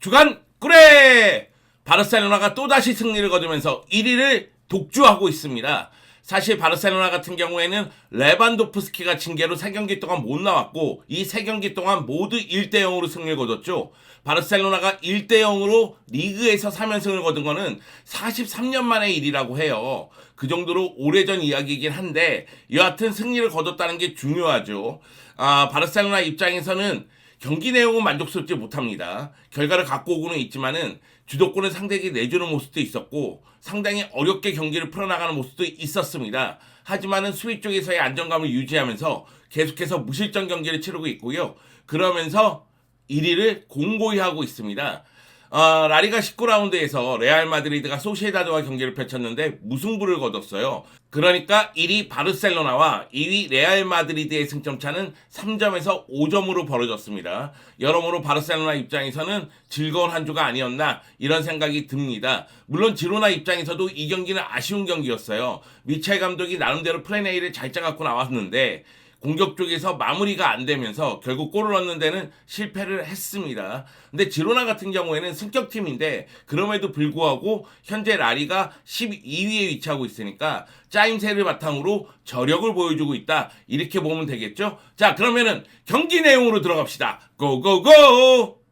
주간 꿀에 바르셀로나가 또다시 승리를 거두면서 1위를 독주하고 있습니다. 사실 바르셀로나 같은 경우에는 레반도프스키가 징계로 3경기 동안 못 나왔고 이 3경기 동안 모두 1대0으로 승리를 거뒀죠. 바르셀로나가 1대0으로 리그에서 3연승을 거둔 거는 43년 만의 일이라고 해요. 그 정도로 오래전 이야기이긴 한데 여하튼 승리를 거뒀다는 게 중요하죠. 바르셀로나 입장에서는 경기 내용은 만족스럽지 못합니다. 결과를 갖고 오고는 있지만은 주도권을 상대에게 내주는 모습도 있었고 상당히 어렵게 경기를 풀어나가는 모습도 있었습니다. 하지만은 수비 쪽에서의 안정감을 유지하면서 계속해서 무실점 경기를 치르고 있고요. 그러면서 1위를 공고히 하고 있습니다. 라리가 19라운드에서 레알 마드리드가 소시에다드와 경기를 펼쳤는데 무승부를 거뒀어요. 그러니까 1위 바르셀로나와 2위 레알 마드리드의 승점 차는 3점에서 5점으로 벌어졌습니다. 여러모로 바르셀로나 입장에서는 즐거운 한 주가 아니었나 이런 생각이 듭니다. 물론 지로나 입장에서도 이 경기는 아쉬운 경기였어요. 미첼 감독이 나름대로 플랜 A를 잘 짜갖고 나왔는데 공격 쪽에서 마무리가 안 되면서 결국 골을 넣는 데는 실패를 했습니다. 근데 지로나 같은 경우에는 승격팀인데 그럼에도 불구하고 현재 라리가 12위에 위치하고 있으니까 짜임새를 바탕으로 저력을 보여주고 있다. 이렇게 보면 되겠죠? 자, 그러면은 경기 내용으로 들어갑시다. 고고고!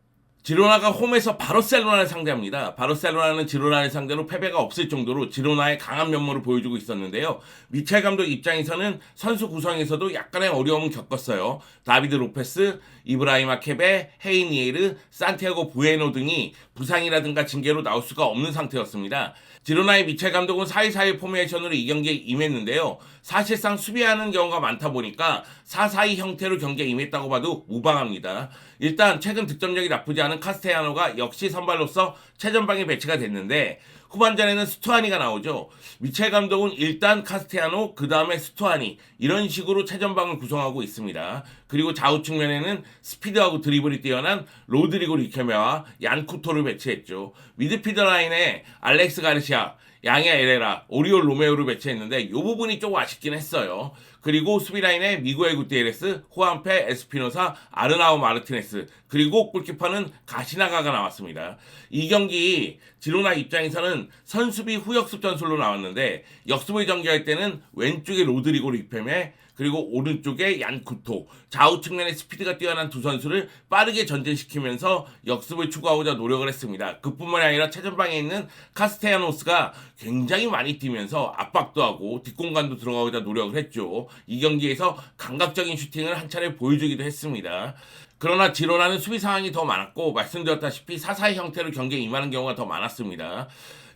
지로나가 홈에서 바르셀로나를 상대합니다. 바르셀로나는 지로나를 상대로 패배가 없을 정도로 지로나의 강한 면모를 보여주고 있었는데요. 미첼 감독 입장에서는 선수 구성에서도 약간의 어려움을 겪었어요. 다비드 로페스, 이브라이마 케베, 헤이니에르, 산티아고 부에노 등이 부상이라든가 징계로 나올 수가 없는 상태였습니다. 지로나의 미첼 감독은 4-2-4-1 포메이션으로 이 경기에 임했는데요. 사실상 수비하는 경우가 많다 보니까 4-4-2 형태로 경기에 임했다고 봐도 무방합니다. 일단 최근 득점력이 나쁘지 않은 카스테야노가 역시 선발로서 최전방에 배치가 됐는데 후반전에는 스투아니가 나오죠. 미첼 감독은 일단 카스테야노, 그 다음에 스투아니 이런 식으로 최전방을 구성하고 있습니다. 그리고 좌우 측면에는 스피드하고 드리블이 뛰어난 로드리고 리케메와 얀 쿠토를 배치했죠. 미드필드 라인에 알렉스 가르시아, 양야 에레라, 오리올 로메오를 배치했는데 이 부분이 조금 아쉽긴 했어요. 그리고 수비 라인에 미구엘 구티에레스, 호안페, 에스피노사, 아르나우 마르티네스, 그리고 골키퍼는 가시나가가 나왔습니다. 이 경기 지로나 입장에서는 선수비 후역습 전술로 나왔는데 역습을 전개할 때는 왼쪽에 로드리고 리페메, 그리고 오른쪽에 얀쿠토, 좌우 측면에 스피드가 뛰어난 두 선수를 빠르게 전진시키면서 역습을 추구하고자 노력을 했습니다. 그뿐만이 아니라 최전방에 있는 카스테야노스가 굉장히 많이 뛰면서 압박도 하고 뒷공간도 들어가고자 노력을 했죠. 이 경기에서 감각적인 슈팅을 한 차례 보여주기도 했습니다. 그러나 지로나는 수비 상황이 더 많았고 말씀드렸다시피 4-4-2 형태로 경기에 임하는 경우가 더 많았습니다.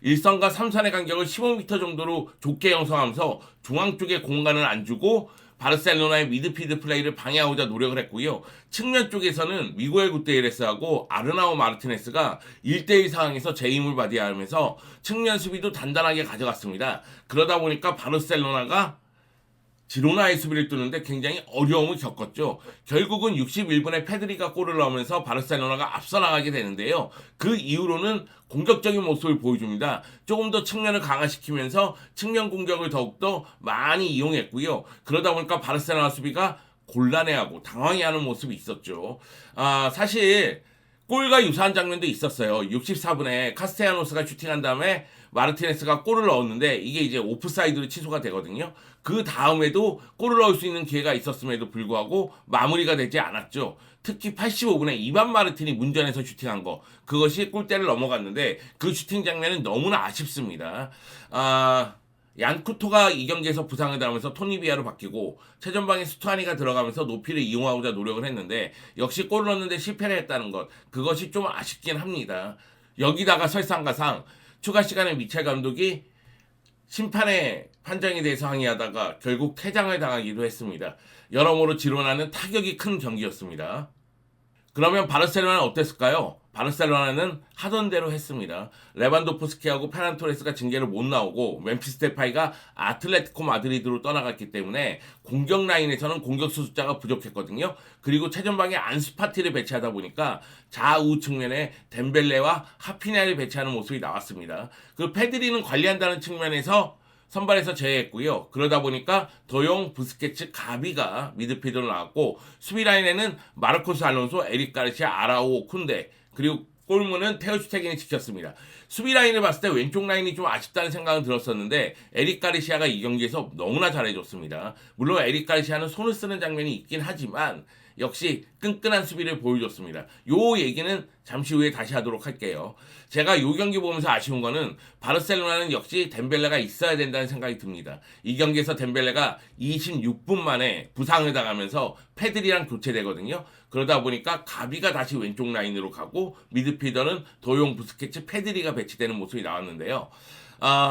1선과 3선의 간격을 15m 정도로 좁게 형성하면서 중앙 쪽에 공간을 안 주고 바르셀로나의 미드필드 플레이를 방해하고자 노력을 했고요. 측면 쪽에서는 미구엘 구테레스하고 아르나우 마르티네스가 1대1 상황에서 제 힘을 발휘하면서 측면 수비도 단단하게 가져갔습니다. 그러다 보니까 바르셀로나가 지로나의 수비를 뚫는데 굉장히 어려움을 겪었죠. 결국은 61분에 페드리가 골을 넣으면서 바르셀로나가 앞서 나가게 되는데요. 그 이후로는 공격적인 모습을 보여줍니다. 조금 더 측면을 강화시키면서 측면 공격을 더욱더 많이 이용했고요. 그러다 보니까 바르셀로나 수비가 곤란해하고 당황해하는 모습이 있었죠. 사실 골과 유사한 장면도 있었어요. 64분에 카스테야노스가 슈팅한 다음에 마르티네스가 골을 넣었는데 이게 이제 오프사이드로 취소가 되거든요. 그 다음에도 골을 넣을 수 있는 기회가 있었음에도 불구하고 마무리가 되지 않았죠. 특히 85분에 이반 마르틴이 문전에서 슈팅한 거, 그것이 골대를 넘어갔는데 그 슈팅 장면은 너무나 아쉽습니다. 얀쿠토가 이 경기에서 부상을 당하면서 토니비아로 바뀌고 최전방에 스투아니가 들어가면서 높이를 이용하고자 노력을 했는데 역시 골을 넣는데 실패를 했다는 것, 그것이 좀 아쉽긴 합니다. 여기다가 설상가상 추가 시간에 미첼 감독이 심판의 판정에 대해서 항의하다가 결국 퇴장을 당하기도 했습니다. 여러모로 지로나는 타격이 큰 경기였습니다. 그러면 바르셀로나는 어땠을까요? 바르셀로나는 하던 대로 했습니다. 레반도프스키하고 페란 토레스가 징계를 못 나오고 멤피스 데파이가 아틀레티코 마드리드로 떠나갔기 때문에 공격 라인에서는 공격수 숫자가 부족했거든요. 그리고 최전방에 안수파티를 배치하다 보니까 좌우 측면에 덴벨레와 하피냐를 배치하는 모습이 나왔습니다. 그 페드리는 관리한다는 측면에서 선발에서 제외했고요. 그러다 보니까 더용, 부스케츠, 가비가 미드필더로 나왔고 수비 라인에는 마르코스 알론소, 에릭 가르시아, 아라오, 쿤데, 그리고 골문은 테어슈테겐이 지켰습니다. 수비 라인을 봤을 때 왼쪽 라인이 좀 아쉽다는 생각은 들었었는데 에릭 가르시아가 이 경기에서 너무나 잘해줬습니다. 물론 에릭 가르시아는 손을 쓰는 장면이 있긴 하지만 역시 끈끈한 수비를 보여줬습니다. 요 얘기는 잠시 후에 다시 하도록 할게요. 제가 요 경기 보면서 아쉬운 거는 바르셀로나는 역시 덴벨레가 있어야 된다는 생각이 듭니다. 이 경기에서 덴벨레가 26분 만에 부상을 당하면서 페드리랑 교체되거든요. 그러다 보니까 가비가 다시 왼쪽 라인으로 가고 미드필더는 도용, 부스케츠, 페드리가 배치되는 모습이 나왔는데요.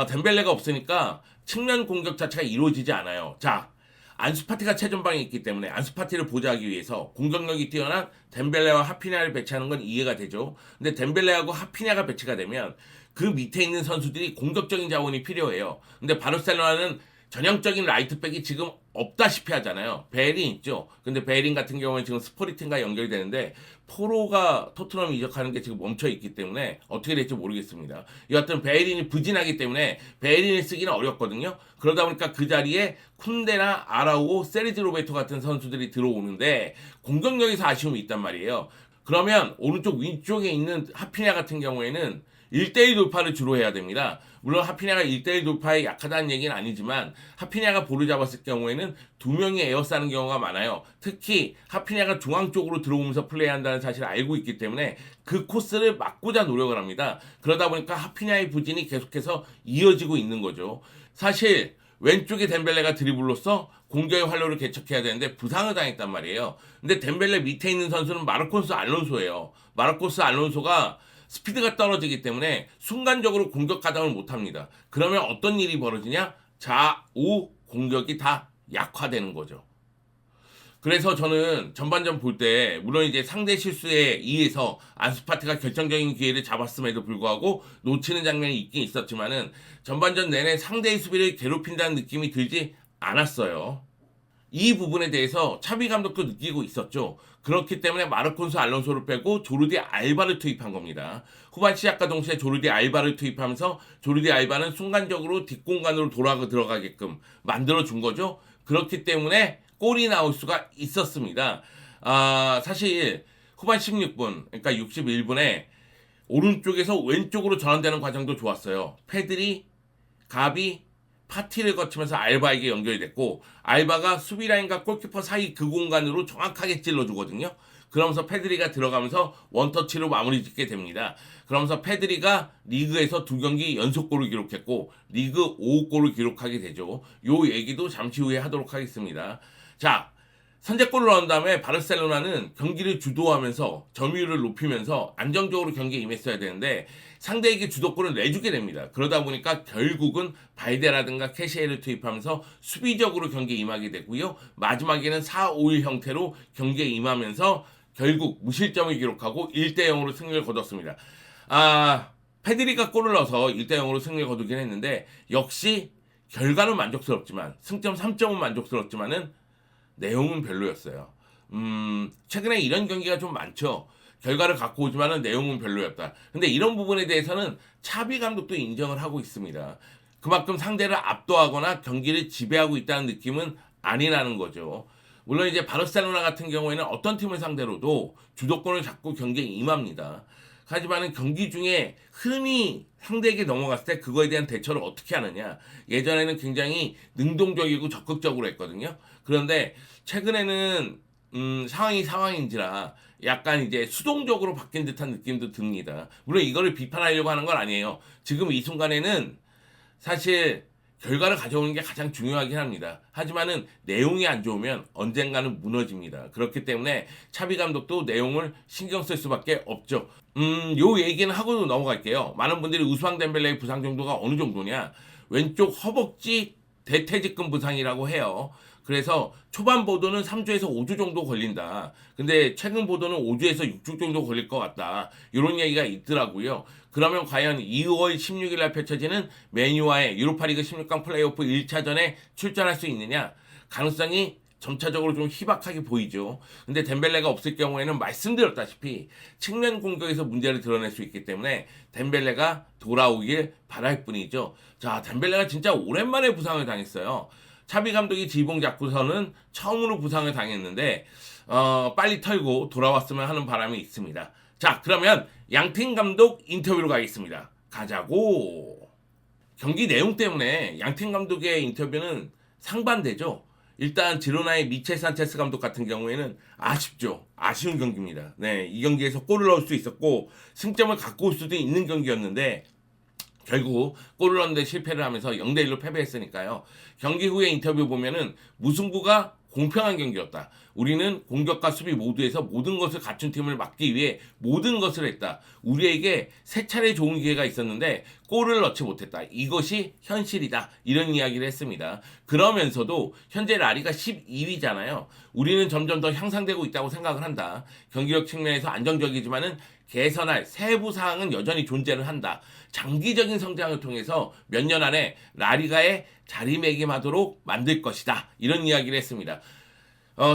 덴벨레가 없으니까 측면 공격 자체가 이루어지지 않아요. 자, 안수파티가 최전방에 있기 때문에 안수파티를 보좌하기 위해서 공격력이 뛰어난 덴벨레와 하피냐를 배치하는 건 이해가 되죠. 근데 덴벨레하고 하피냐가 배치가 되면 그 밑에 있는 선수들이 공격적인 자원이 필요해요. 근데 바르셀로나는 전형적인 라이트백이 지금 없다시피 하잖아요. 베린 있죠. 근데 베린 같은 경우는 지금 스포리팅과 연결이 되는데 포로가 토트넘 이적하는 게 지금 멈춰 있기 때문에 어떻게 될지 모르겠습니다. 여하튼 베린이 부진하기 때문에 베린을 쓰기는 어렵거든요. 그러다 보니까 그 자리에 쿤데나 아라우오, 세르지 로베토 같은 선수들이 들어오는데 공격력에서 아쉬움이 있단 말이에요. 그러면 오른쪽 왼쪽에 있는 하피냐 같은 경우에는 1대1 돌파를 주로 해야 됩니다. 물론 하피냐가 1대1 돌파에 약하다는 얘기는 아니지만 하피냐가 볼을 잡았을 경우에는 두 명이 에어싸는 경우가 많아요. 특히 하피냐가 중앙 쪽으로 들어오면서 플레이한다는 사실을 알고 있기 때문에 그 코스를 막고자 노력을 합니다. 그러다 보니까 하피냐의 부진이 계속해서 이어지고 있는 거죠. 사실 왼쪽에 덴벨레가 드리블로서 공격의 활로를 개척해야 되는데 부상을 당했단 말이에요. 근데 덴벨레 밑에 있는 선수는 마르코스 알론소예요. 마르코스 알론소가 스피드가 떨어지기 때문에 순간적으로 공격 가담을 못합니다. 그러면 어떤 일이 벌어지냐? 좌우 공격이 다 약화되는 거죠. 그래서 저는 전반전 볼 때 물론 이제 상대 실수에 의해서 안수파티가 결정적인 기회를 잡았음에도 불구하고 놓치는 장면이 있긴 있었지만은 전반전 내내 상대의 수비를 괴롭힌다는 느낌이 들지 않았어요. 이 부분에 대해서 차비 감독도 느끼고 있었죠. 그렇기 때문에 마르콘스 알론소를 빼고 조르디 알바를 투입한 겁니다. 후반 시작과 동시에 조르디 알바를 투입하면서 조르디 알바는 순간적으로 뒷공간으로 들어가게끔 만들어준 거죠. 그렇기 때문에 골이 나올 수가 있었습니다. 사실 후반 16분, 그러니까 61분에 오른쪽에서 왼쪽으로 전환되는 과정도 좋았어요. 페드리, 가비, 파티를 거치면서 알바에게 연결이 됐고 알바가 수비라인과 골키퍼 사이 그 공간으로 정확하게 찔러주거든요. 그러면서 페드리가 들어가면서 원터치로 마무리 짓게 됩니다. 그러면서 페드리가 리그에서 2경기 연속골을 기록했고 리그 5골을 기록하게 되죠. 요 얘기도 잠시 후에 하도록 하겠습니다. 자, 선제골을 넣은 다음에 바르셀로나는 경기를 주도하면서 점유율을 높이면서 안정적으로 경기에 임했어야 되는데 상대에게 주도권을 내주게 됩니다. 그러다 보니까 결국은 발데라든가 캐시에를 투입하면서 수비적으로 경기에 임하게 되고요. 마지막에는 4-5-1 형태로 경기에 임하면서 결국 무실점을 기록하고 1대0으로 승리를 거뒀습니다. 페드리가 골을 넣어서 1대0으로 승리를 거두긴 했는데 역시 결과는 만족스럽지만 승점 3점은 만족스럽지만은 내용은 별로였어요. 최근에 이런 경기가 좀 많죠. 결과를 갖고 오지만은 내용은 별로였다. 근데 이런 부분에 대해서는 차비 감독도 인정을 하고 있습니다. 그만큼 상대를 압도하거나 경기를 지배하고 있다는 느낌은 아니라는 거죠. 물론 이제 바르셀로나 같은 경우에는 어떤 팀을 상대로도 주도권을 잡고 경기에 임합니다. 하지만 경기 중에 흐름이 상대에게 넘어갔을 때 그거에 대한 대처를 어떻게 하느냐. 예전에는 굉장히 능동적이고 적극적으로 했거든요. 그런데 최근에는 상황인지라 약간 이제 수동적으로 바뀐 듯한 느낌도 듭니다. 물론 이거를 비판하려고 하는 건 아니에요. 지금 이 순간에는 사실 결과를 가져오는 게 가장 중요하긴 합니다. 하지만은 내용이 안 좋으면 언젠가는 무너집니다. 그렇기 때문에 차비 감독도 내용을 신경 쓸 수밖에 없죠. 요 얘기는 하고 넘어갈게요. 많은 분들이 우스망 덴벨레의 부상 정도가 어느 정도냐? 왼쪽 허벅지 대퇴직근 부상이라고 해요. 그래서 초반 보도는 3주에서 5주 정도 걸린다. 근데 최근 보도는 5주에서 6주 정도 걸릴 것 같다. 이런 얘기가 있더라고요. 그러면 과연 2월 16일 날 펼쳐지는 맨유와의 유로파리그 16강 플레이오프 1차전에 출전할 수 있느냐? 가능성이 점차적으로 좀 희박하게 보이죠. 근데 덴벨레가 없을 경우에는 말씀드렸다시피 측면 공격에서 문제를 드러낼 수 있기 때문에 덴벨레가 돌아오길 바랄 뿐이죠. 자, 덴벨레가 진짜 오랜만에 부상을 당했어요. 차비 감독이 지봉 잡고서는 처음으로 부상을 당했는데 빨리 털고 돌아왔으면 하는 바람이 있습니다. 자, 그러면 양팀 감독 인터뷰로 가겠습니다. 가자고. 경기 내용 때문에 양팀 감독의 인터뷰는 상반되죠. 일단 지로나의 미첼 산체스 감독 같은 경우에는 아쉽죠. 아쉬운 경기입니다. 네, 이 경기에서 골을 넣을 수 있었고 승점을 갖고 올 수도 있는 경기였는데 결국 골을 넣는데 실패를 하면서 0대1로 패배했으니까요. 경기 후에 인터뷰 보면은 무승부가 공평한 경기였다. 우리는 공격과 수비 모두에서 모든 것을 갖춘 팀을 막기 위해 모든 것을 했다. 우리에게 세 차례 좋은 기회가 있었는데 골을 넣지 못했다. 이것이 현실이다. 이런 이야기를 했습니다. 그러면서도 현재 라리가 12위잖아요. 우리는 점점 더 향상되고 있다고 생각을 한다. 경기력 측면에서 안정적이지만은 개선할 세부 사항은 여전히 존재를 한다. 장기적인 성장을 통해서 몇 년 안에 라리가의 자리매김하도록 만들 것이다. 이런 이야기를 했습니다.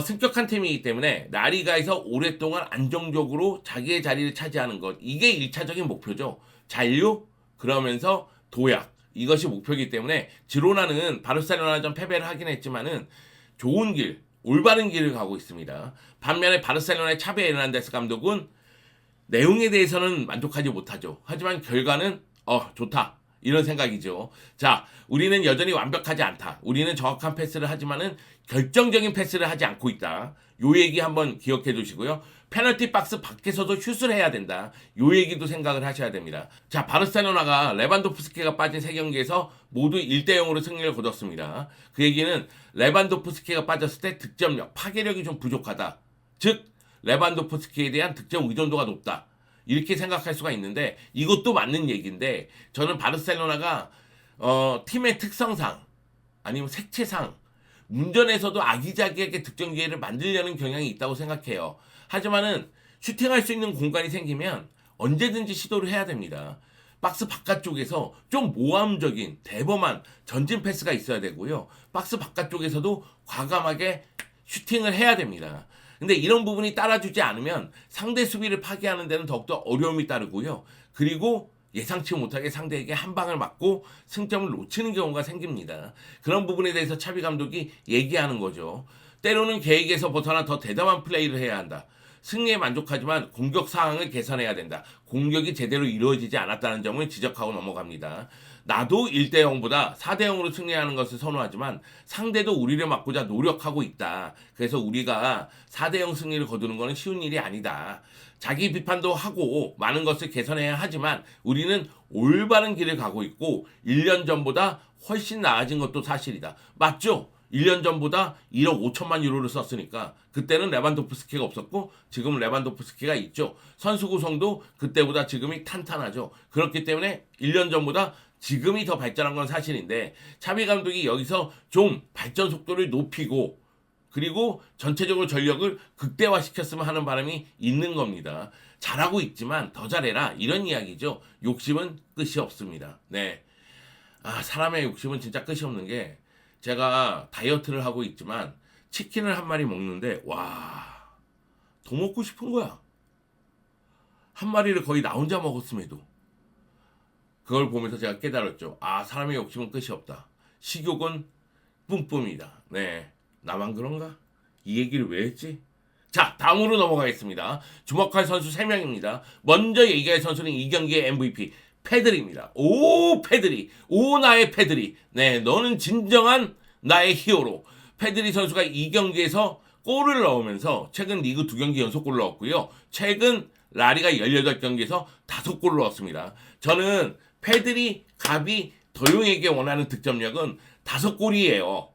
승격한 팀이기 때문에 라리가에서 오랫동안 안정적으로 자기의 자리를 차지하는 것, 이게 1차적인 목표죠. 잔류, 그러면서 도약, 이것이 목표이기 때문에 지로나는 바르셀로나전 패배를 하긴 했지만은 좋은 길, 올바른 길을 가고 있습니다. 반면에 바르셀로나의 차비 에르난데스 감독은 내용에 대해서는 만족하지 못하죠. 하지만 결과는 좋다. 이런 생각이죠. 자, 우리는 여전히 완벽하지 않다. 우리는 정확한 패스를 하지만은 결정적인 패스를 하지 않고 있다. 요 얘기 한번 기억해 두시고요. 페널티 박스 밖에서도 슛을 해야 된다. 요 얘기도 생각을 하셔야 됩니다. 자, 바르셀로나가 레반도프스키가 빠진 세 경기에서 모두 1대0으로 승리를 거뒀습니다. 그 얘기는 레반도프스키가 빠졌을 때 득점력, 파괴력이 좀 부족하다. 즉 레반도프스키에 대한 득점 의존도가 높다. 이렇게 생각할 수가 있는데 이것도 맞는 얘기인데 저는 바르셀로나가 팀의 특성상 아니면 색채상 문전에서도 아기자기하게 득점 기회를 만들려는 경향이 있다고 생각해요. 하지만은 슈팅할 수 있는 공간이 생기면 언제든지 시도를 해야 됩니다. 박스 바깥쪽에서 좀 모함적인 대범한 전진 패스가 있어야 되고요. 박스 바깥쪽에서도 과감하게 슈팅을 해야 됩니다. 근데 이런 부분이 따라주지 않으면 상대 수비를 파괴하는 데는 더욱더 어려움이 따르고요. 그리고 예상치 못하게 상대에게 한 방을 맞고 승점을 놓치는 경우가 생깁니다. 그런 부분에 대해서 차비 감독이 얘기하는 거죠. 때로는 계획에서 벗어나 더 대담한 플레이를 해야 한다. 승리에 만족하지만 공격 상황을 개선해야 된다. 공격이 제대로 이루어지지 않았다는 점을 지적하고 넘어갑니다. 나도 1대0보다 4대0으로 승리하는 것을 선호하지만 상대도 우리를 막고자 노력하고 있다. 그래서 우리가 4대0 승리를 거두는 것은 쉬운 일이 아니다. 자기 비판도 하고 많은 것을 개선해야 하지만 우리는 올바른 길을 가고 있고 1년 전보다 훨씬 나아진 것도 사실이다. 맞죠? 1년 전보다 1억 5천만 유로를 썼으니까 그때는 레반도프스키가 없었고 지금은 레반도프스키가 있죠. 선수 구성도 그때보다 지금이 탄탄하죠. 그렇기 때문에 1년 전보다 지금이 더 발전한 건 사실인데 차비 감독이 여기서 좀 발전 속도를 높이고 그리고 전체적으로 전력을 극대화시켰으면 하는 바람이 있는 겁니다. 잘하고 있지만 더 잘해라 이런 이야기죠. 욕심은 끝이 없습니다. 네, 사람의 욕심은 진짜 끝이 없는 게 제가 다이어트를 하고 있지만 치킨을 한 마리 먹는데 더 먹고 싶은 거야. 한 마리를 거의 나 혼자 먹었음에도 그걸 보면서 제가 깨달았죠. 사람의 욕심은 끝이 없다. 식욕은 뿜뿜이다. 네, 나만 그런가? 이 얘기를 왜 했지? 자, 다음으로 넘어가겠습니다. 주목할 선수 3명입니다. 먼저 얘기할 선수는 이 경기의 MVP 페드리입니다. 오 페드리, 오 나의 페드리. 네, 너는 진정한 나의 히어로. 페드리 선수가 이 경기에서 골을 넣으면서 최근 리그 2경기 연속골을 넣었고요. 최근 라리가 18경기에서 5골을 넣었습니다. 저는 페드리, 가비, 더용에게 원하는 득점력은 5골이에요.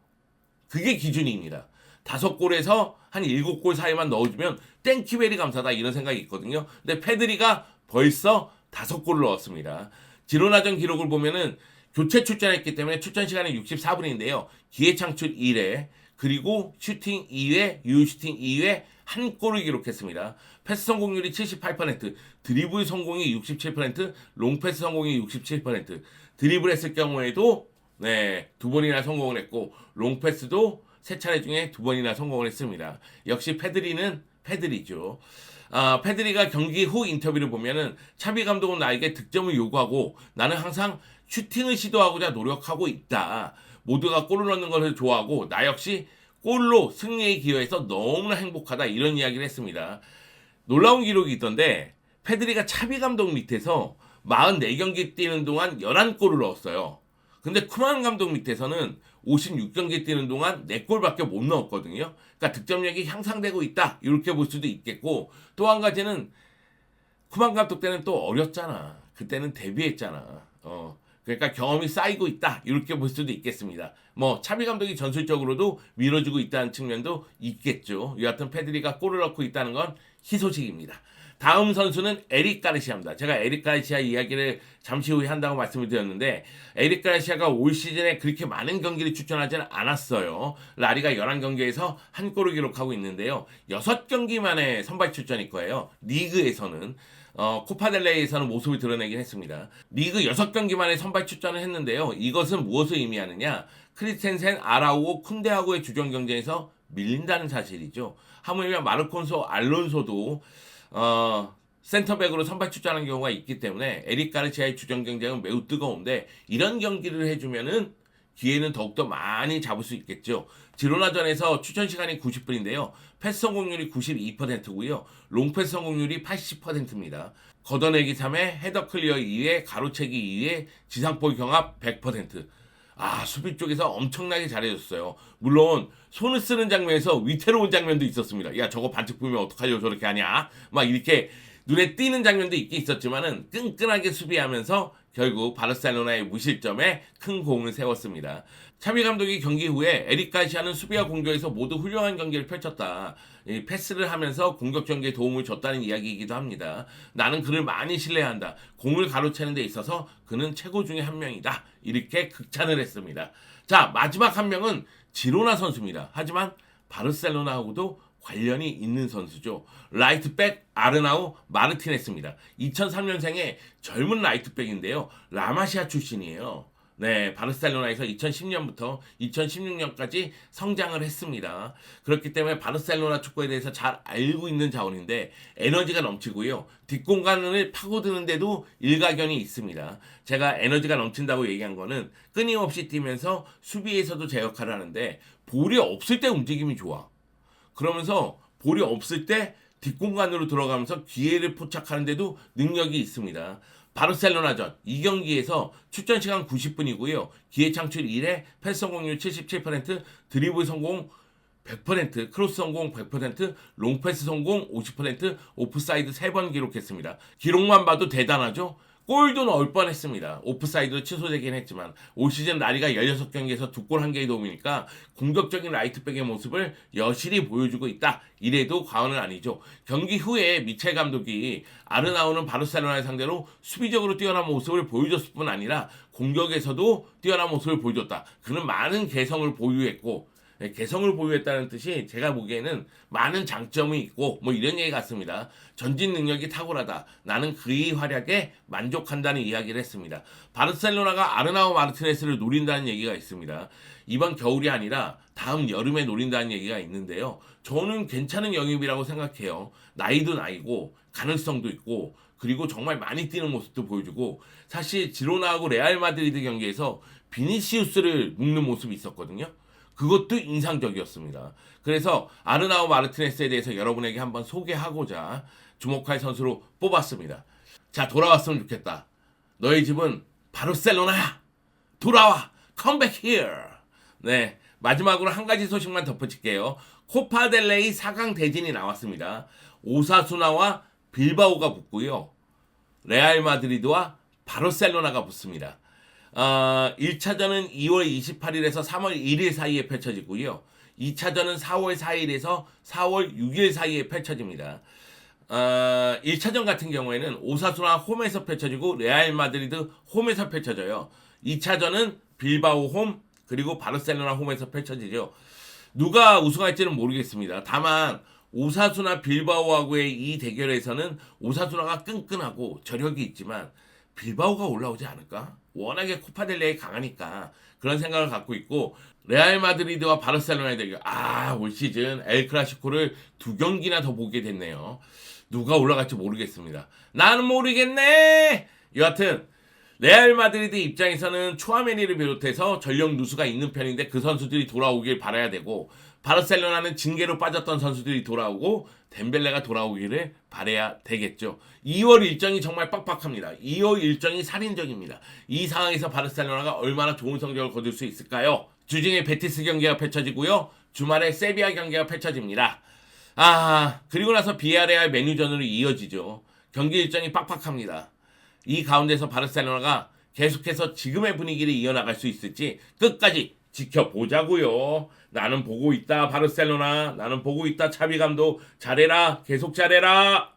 그게 기준입니다. 5골에서 한 7골 사이만 넣어주면 땡큐베리 감사다 이런 생각이 있거든요. 근데 페드리가 벌써 5골을 넣었습니다. 지로나전 기록을 보면은 교체 출전했기 때문에 출전 시간이 64분인데요. 기회 창출 1회, 그리고 슈팅 2회, 유슈팅 2회, 한 골을 기록했습니다. 패스 성공률이 78%, 드리블 성공이 67%, 롱패스 성공이 67%, 드리블 했을 경우에도 2번이나 성공을 했고 롱패스도 3차례 중에 2번이나 성공을 했습니다. 역시 페드리는 페드리죠. 페드리가 경기 후 인터뷰를 보면은 차비 감독은 나에게 득점을 요구하고 나는 항상 슈팅을 시도하고자 노력하고 있다. 모두가 골을 넣는 것을 좋아하고 나 역시 골로 승리의 기회에서 너무나 행복하다 이런 이야기를 했습니다. 놀라운 기록이 있던데 페드리가 차비 감독 밑에서 44경기 뛰는 동안 11골을 넣었어요. 근데 쿠만 감독 밑에서는 56경기 뛰는 동안 4골밖에 못 넣었거든요. 그러니까 득점력이 향상되고 있다. 이렇게 볼 수도 있겠고, 또 한 가지는 쿠만 감독 때는 또 어렸잖아. 그때는 데뷔했잖아. 그러니까 경험이 쌓이고 있다. 이렇게 볼 수도 있겠습니다. 뭐 차비 감독이 전술적으로도 밀어주고 있다는 측면도 있겠죠. 여하튼 페드리가 골을 넣고 있다는 건 희소식입니다. 다음 선수는 에릭 가르시아입니다. 제가 에릭 가르시아 이야기를 잠시 후에 한다고 말씀을 드렸는데, 에릭 가르시아가 올 시즌에 그렇게 많은 경기를 출전하지는 않았어요. 라리가 11경기에서 한 골을 기록하고 있는데요. 6경기 만에 선발 출전일 거예요. 리그에서는. 코파델레이에서는 모습을 드러내긴 했습니다. 리그 6경기 만에 선발 출전을 했는데요. 이것은 무엇을 의미하느냐? 크리스텐센, 아라우오, 쿤데하고의 주전 경쟁에서 밀린다는 사실이죠. 하물며 마르콘소, 알론소도 센터백으로 선발 출전하는 경우가 있기 때문에 에릭 가르시아의 주전 경쟁은 매우 뜨거운데, 이런 경기를 해주면은 기회는 더욱더 많이 잡을 수 있겠죠. 지로나전에서 추천 시간이 90분인데요. 패스 성공률이 92%고요. 롱패스 성공률이 80%입니다. 걷어내기 3회, 헤더 클리어 2회, 가로채기 2회, 지상볼 경합 100%. 수비 쪽에서 엄청나게 잘해줬어요. 물론 손을 쓰는 장면에서 위태로운 장면도 있었습니다. 야, 저거 반칙 보면 어떡하려고 저렇게 하냐? 막 이렇게 눈에 띄는 장면도 있긴 있었지만은 끈끈하게 수비하면서 결국 바르셀로나의 무실점에 큰 공을 세웠습니다. 차비 감독이 경기 후에 에릭 가르시아는 수비와 공격에서 모두 훌륭한 경기를 펼쳤다. 패스를 하면서 공격 전개에 도움을 줬다는 이야기이기도 합니다. 나는 그를 많이 신뢰한다. 공을 가로채는 데 있어서 그는 최고 중에 한 명이다. 이렇게 극찬을 했습니다. 자, 마지막 한 명은 지로나 선수입니다. 하지만 바르셀로나하고도 관련이 있는 선수죠. 라이트백 아르나우 마르티네스입니다. 2003년생의 젊은 라이트백인데요. 라마시아 출신이에요. 네, 바르셀로나에서 2010년부터 2016년까지 성장을 했습니다. 그렇기 때문에 바르셀로나 축구에 대해서 잘 알고 있는 자원인데 에너지가 넘치고요. 뒷공간을 파고드는데도 일가견이 있습니다. 제가 에너지가 넘친다고 얘기한 거는 끊임없이 뛰면서 수비에서도 제 역할을 하는데 볼이 없을 때 움직임이 좋아. 그러면서 볼이 없을 때 뒷공간으로 들어가면서 기회를 포착하는데도 능력이 있습니다. 바르셀로나전 2경기에서 출전 시간 90분이고요. 기회 창출 1회, 패스 성공률 77%, 드리블 성공 100%, 크로스 성공 100%, 롱패스 성공 50%, 오프사이드 3번 기록했습니다. 기록만 봐도 대단하죠? 골도 넣을 뻔했습니다. 오프사이드로 취소되긴 했지만 올 시즌 라리가 16경기에서 2골 1개의 도움이니까 공격적인 라이트백의 모습을 여실히 보여주고 있다. 이래도 과언은 아니죠. 경기 후에 미첼 감독이 아르나우는 바르셀로나를 상대로 수비적으로 뛰어난 모습을 보여줬을 뿐 아니라 공격에서도 뛰어난 모습을 보여줬다. 그는 많은 개성을 보유했고, 개성을 보유했다는 뜻이 제가 보기에는 많은 장점이 있고 뭐 이런 얘기 같습니다. 전진 능력이 탁월하다. 나는 그의 활약에 만족한다는 이야기를 했습니다. 바르셀로나가 아르나우 마르티네스를 노린다는 얘기가 있습니다. 이번 겨울이 아니라 다음 여름에 노린다는 얘기가 있는데요. 저는 괜찮은 영입이라고 생각해요. 나이도 나이고 가능성도 있고, 그리고 정말 많이 뛰는 모습도 보여주고, 사실 지로나하고 레알 마드리드 경기에서 비니시우스를 묶는 모습이 있었거든요. 그것도 인상적이었습니다. 그래서 아르나우 마르티네스에 대해서 여러분에게 한번 소개하고자 주목할 선수로 뽑았습니다. 자, 돌아왔으면 좋겠다. 너의 집은 바르셀로나야. 돌아와. Come back here. 네, 마지막으로 한 가지 소식만 덧붙일게요. 코파델레이 4강 대진이 나왔습니다. 오사수나와 빌바오가 붙고요. 레알 마드리드와 바르셀로나가 붙습니다. 1차전은 2월 28일에서 3월 1일 사이에 펼쳐지고요. 2차전은 4월 4일에서 4월 6일 사이에 펼쳐집니다. 1차전 같은 경우에는 오사수나 홈에서 펼쳐지고 레알 마드리드 홈에서 펼쳐져요. 2차전은 빌바오 홈 그리고 바르셀로나 홈에서 펼쳐지죠. 누가 우승할지는 모르겠습니다. 다만 오사수나 빌바오하고의 이 대결에서는 오사수나가 끈끈하고 저력이 있지만 빌바오가 올라오지 않을까? 워낙에 코파델레이 강하니까 그런 생각을 갖고 있고, 레알 마드리드와 바르셀로나의 대결, 올 시즌 엘 클라시코를 2경기나 더 보게 됐네요. 누가 올라갈지 모르겠습니다. 나는 모르겠네. 여하튼 레알 마드리드 입장에서는 추아메니를 비롯해서 전력 누수가 있는 편인데 그 선수들이 돌아오길 바라야 되고, 바르셀로나는 징계로 빠졌던 선수들이 돌아오고 덴벨레가 돌아오기를 바라야 되겠죠. 2월 일정이 정말 빡빡합니다. 2월 일정이 살인적입니다. 이 상황에서 바르셀로나가 얼마나 좋은 성적을 거둘 수 있을까요? 주중에 베티스 경기가 펼쳐지고요. 주말에 세비야 경기가 펼쳐집니다. 그리고 나서 비아레알 메뉴전으로 이어지죠. 경기 일정이 빡빡합니다. 이 가운데서 바르셀로나가 계속해서 지금의 분위기를 이어나갈 수 있을지 끝까지 지켜보자고요. 나는 보고 있다 바르셀로나. 나는 보고 있다 차비 감독. 잘해라. 계속 잘해라.